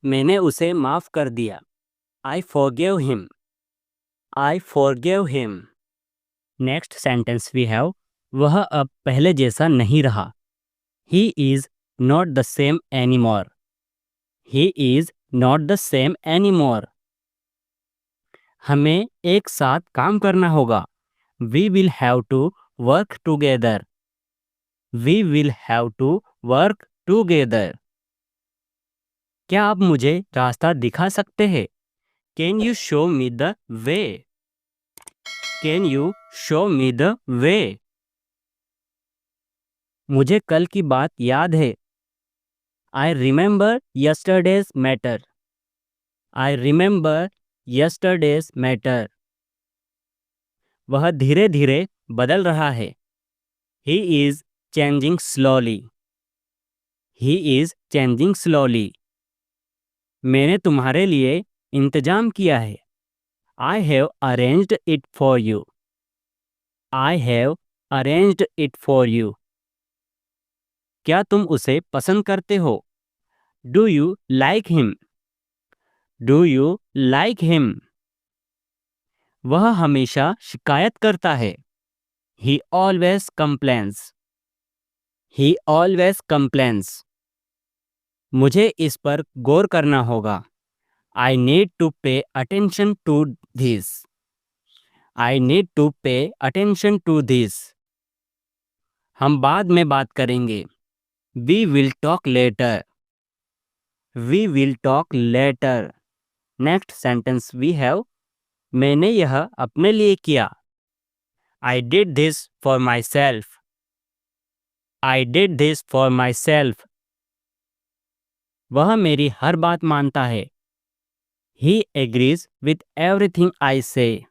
मैंने उसे माफ कर दिया। I forgave him. I forgave him. Next sentence we have, वह अब पहले जैसा नहीं रहा। He is not the same anymore. He is not the same anymore. हमें एक साथ काम करना होगा। We will have to work together. We will have to work together. क्या आप मुझे रास्ता दिखा सकते हैं? Can you show me the way? Can you show me the way? मुझे कल की बात याद है। I remember yesterday's matter. I remember yesterday's matter. वह धीरे धीरे बदल रहा है। He is changing slowly. He is changing slowly. मैंने तुम्हारे लिए इंतजाम किया है। I have arranged it for you. I have arranged it for you. क्या तुम उसे पसंद करते हो? Do you like him? Do you like him? वह हमेशा शिकायत करता है। He always complains. He always complains. मुझे इस पर गौर करना होगा। I need to pay attention to this. I need to pay attention to this. हम बाद में बात करेंगे। We will talk later. We will talk later. Next sentence we have, मैंने यह अपने लिए किया। I did this for myself. I did this for myself. वह मेरी हर बात मानता है। He agrees with everything I say.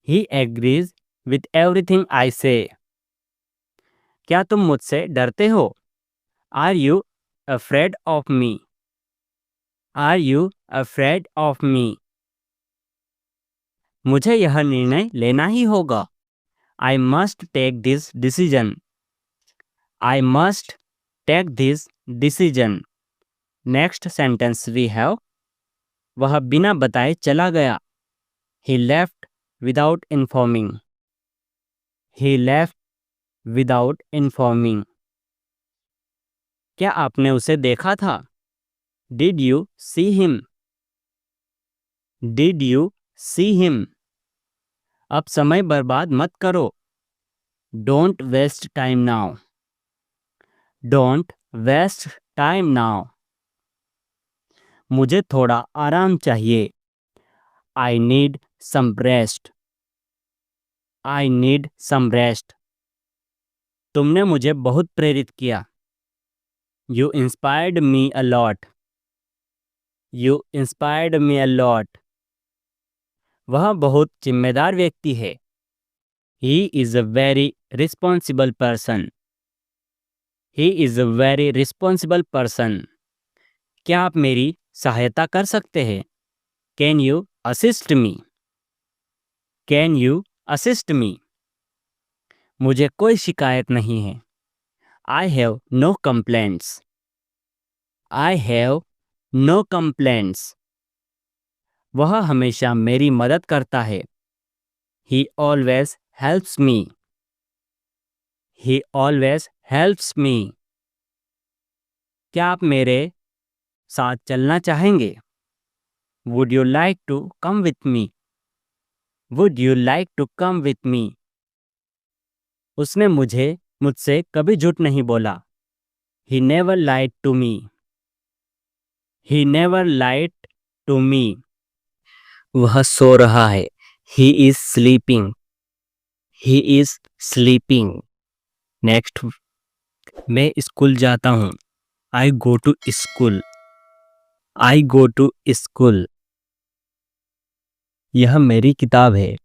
He agrees with everything I say. क्या तुम मुझसे डरते हो? Are you afraid of me? Are you afraid of me? मुझे यह निर्णय लेना ही होगा। I must take this decision. I must take this decision. Next sentence we have, वह बिना बताए चला गया। He left without informing. He left without informing. क्या आपने उसे देखा था? Did you see him? Did you see him? अब समय बर्बाद मत करो। Don't waste time now. Don't waste time now. मुझे थोड़ा आराम चाहिए। I need some rest. I need some rest. तुमने मुझे बहुत प्रेरित किया। You inspired me a lot. You inspired me a lot. वह बहुत जिम्मेदार व्यक्ति है। He is a very responsible person. He is a very responsible person. क्या आप मेरी सहायता कर सकते हैं? Can you assist me? Can you assist me? मुझे कोई शिकायत नहीं है। I have no complaints. I have no complaints. वह हमेशा मेरी मदद करता है। He always helps me. He always helps me. क्या आप मेरे साथ चलना चाहेंगे? Would you like to come with me? Would you like to come with me? उसने मुझसे कभी झूठ नहीं बोला। He never lied to me. He never lied to me. वह सो रहा है। He is sleeping. He is sleeping. Next, मैं स्कूल जाता हूँ। I go to school. I go to school. यह मेरी किताब है।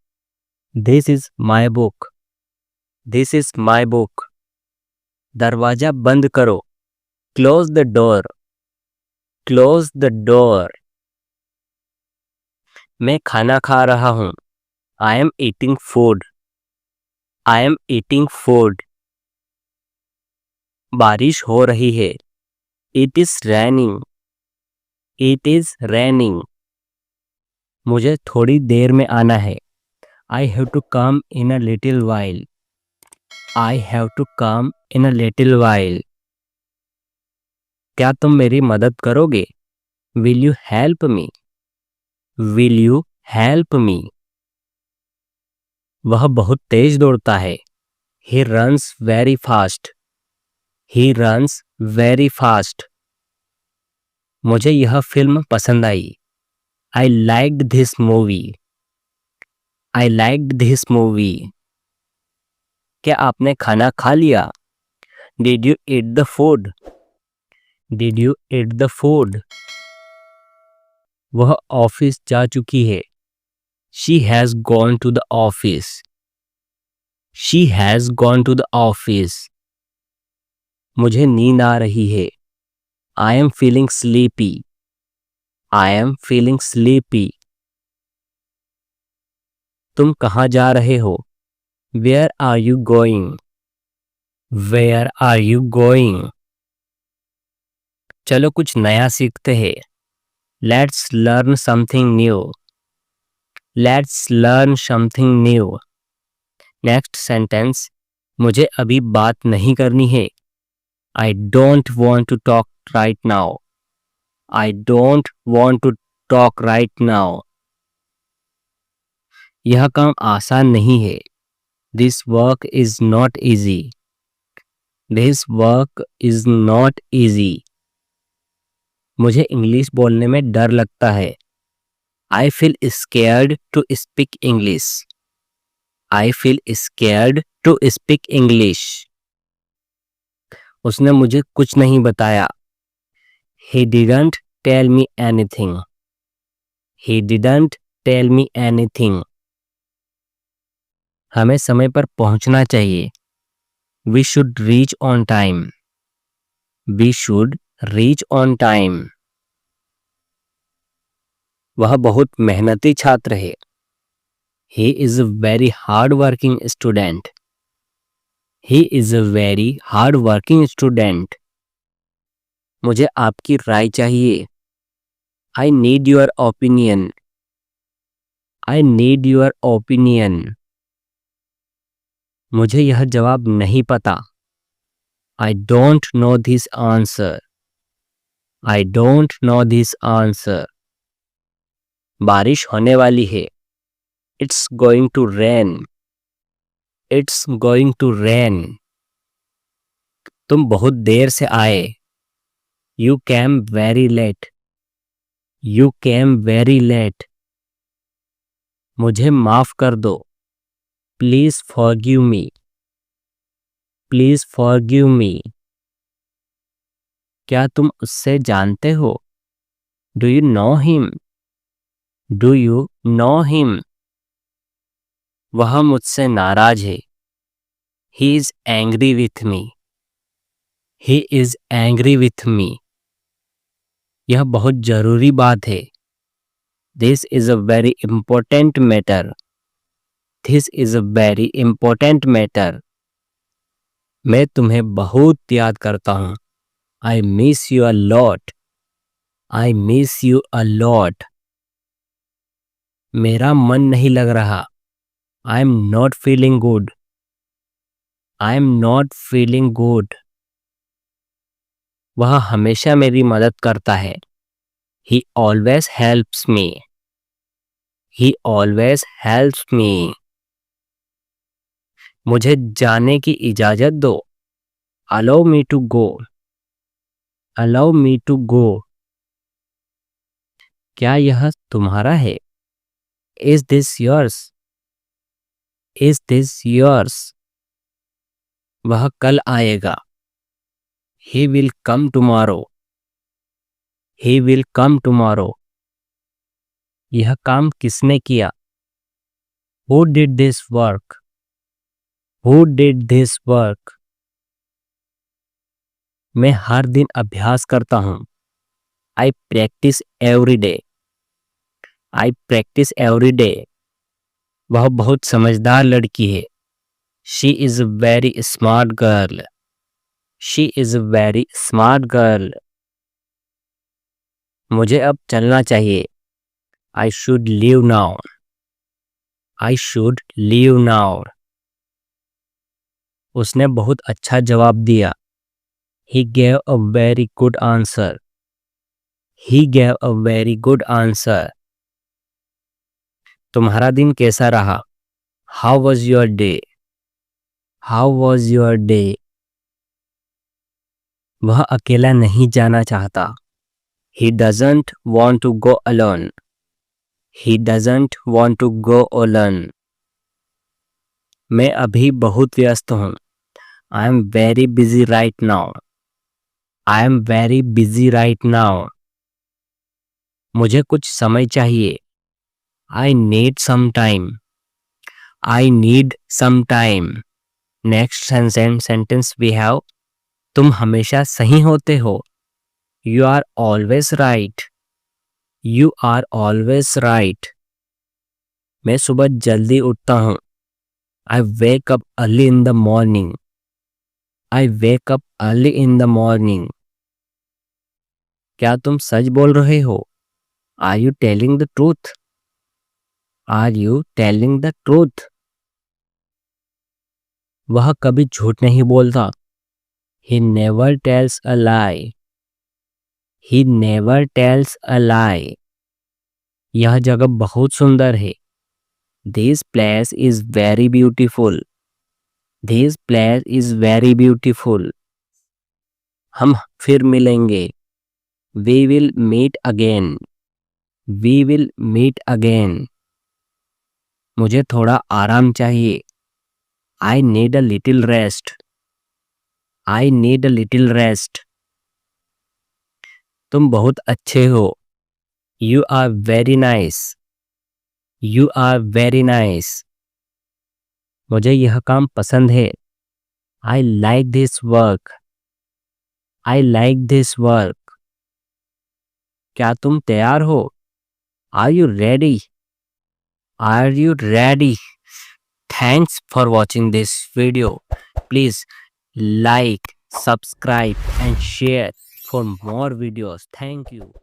This is my book. This is my book. दरवाजा बंद करो। Close the door. Close the door. मैं खाना खा रहा हूँ। I am eating food. I am eating food. बारिश हो रही है। It is raining. It is raining. मुझे थोड़ी देर में आना है. I have to come in a little while. I have to come in a little while. क्या तुम मेरी मदद करोगे? Will you help me? Will you help me? वह बहुत तेज दौड़ता है. He runs very fast. He runs very fast. मुझे यह फिल्म पसंद आई. I liked this movie. I liked this movie. क्या आपने खाना खा लिया? Did you eat the food? Did you eat the food? वह ऑफिस जा चुकी है. She has gone to the office. She has gone to the office. मुझे नींद आ रही है. I am feeling sleepy. I am feeling sleepy. तुम कहाँ जा रहे हो? Where are you going? Where are you going? चलो कुछ नया सीखते हैं. Let's learn something new. Let's learn something new. Next sentence. मुझे अभी बात नहीं करनी है. I don't want to talk right now. I don't want to talk right now. यह काम आसान नहीं है. This work is not easy. This work is not easy. मुझे इंग्लिश बोलने में डर लगता है. I feel scared to speak English. I feel scared to speak English. उसने मुझे कुछ नहीं बताया. He didn't tell me anything. He didn't tell me anything. हमें समय पर पहुंचना चाहिए. We should reach on time. We should reach on time. वह बहुत मेहनती छात्र है. He is a very hard-working student. He is a very hard-working student. मुझे आपकी राय चाहिए. I need your opinion. I need your opinion. मुझे यह जवाब नहीं पता. I don't know this answer. I don't know this answer. बारिश होने वाली है. It's going to rain. It's going to rain. तुम बहुत देर से आए. You came very late. You came very late. मुझे माफ कर दो. Please forgive me. Please forgive me. क्या तुम उससे जानते हो? Do you know him? Do you know him? वह मुझसे नाराज है. He is angry with me. He is angry with me. यह बहुत जरूरी बात है. This is a very important matter. This is a very important matter. मैं तुम्हें बहुत याद करता हूँ. I miss you a lot. I miss you a lot. मेरा मन नहीं लग रहा. I am not feeling good. I am not feeling good. वह हमेशा मेरी मदद करता है. He always helps me. He always helps me. मुझे जाने की इजाजत दो. Allow me to go. Allow me to go. क्या यह तुम्हारा है? Is this yours? Is this yours? वह कल आएगा. He will come tomorrow. He will come tomorrow. यह काम किसने किया? Who did this work? Who did this work? मैं हर दिन अभ्यास करता हूँ. I practice every day. I practice every day. वह बहुत समझदार लड़की है. She is a very smart girl. She is a very smart girl. मुझे अब चलना चाहिए। I should leave now. I should leave now. उसने बहुत अच्छा जवाब दिया। He gave a very good answer. He gave a very good answer. तुम्हारा दिन कैसा रहा? How was your day? How was your day? वह अकेला नहीं जाना चाहता। He doesn't want to go alone. He doesn't want to go alone. मैं अभी बहुत व्यस्त हूँ। I am very busy right now. I am very busy right now. मुझे कुछ समय चाहिए। I need some time. I need some time. Next sentence we have तुम हमेशा सही होते हो। You are always right. You are always right. मैं सुबह जल्दी उठता हूँ। I wake up early in the morning. I wake up early in the morning. क्या तुम सच बोल रहे हो? Are you telling the truth? Are you telling the truth? वह कभी झूठ नहीं बोलता। He never tells a lie. He never tells a lie. यह जगह बहुत सुंदर है। This place is very beautiful. This place is very beautiful. हम फिर मिलेंगे। We will meet again. We will meet again. मुझे थोड़ा आराम चाहिए। I need a little rest. I need a little rest. तुम बहुत अच्छे हो। You are very nice. You are very nice. मुझे यह काम पसंद है। I like this work. I like this work. क्या तुम तैयार हो? Are you ready? Are you ready? Thanks for watching this video. Please like, subscribe and share for more videos. Thank you.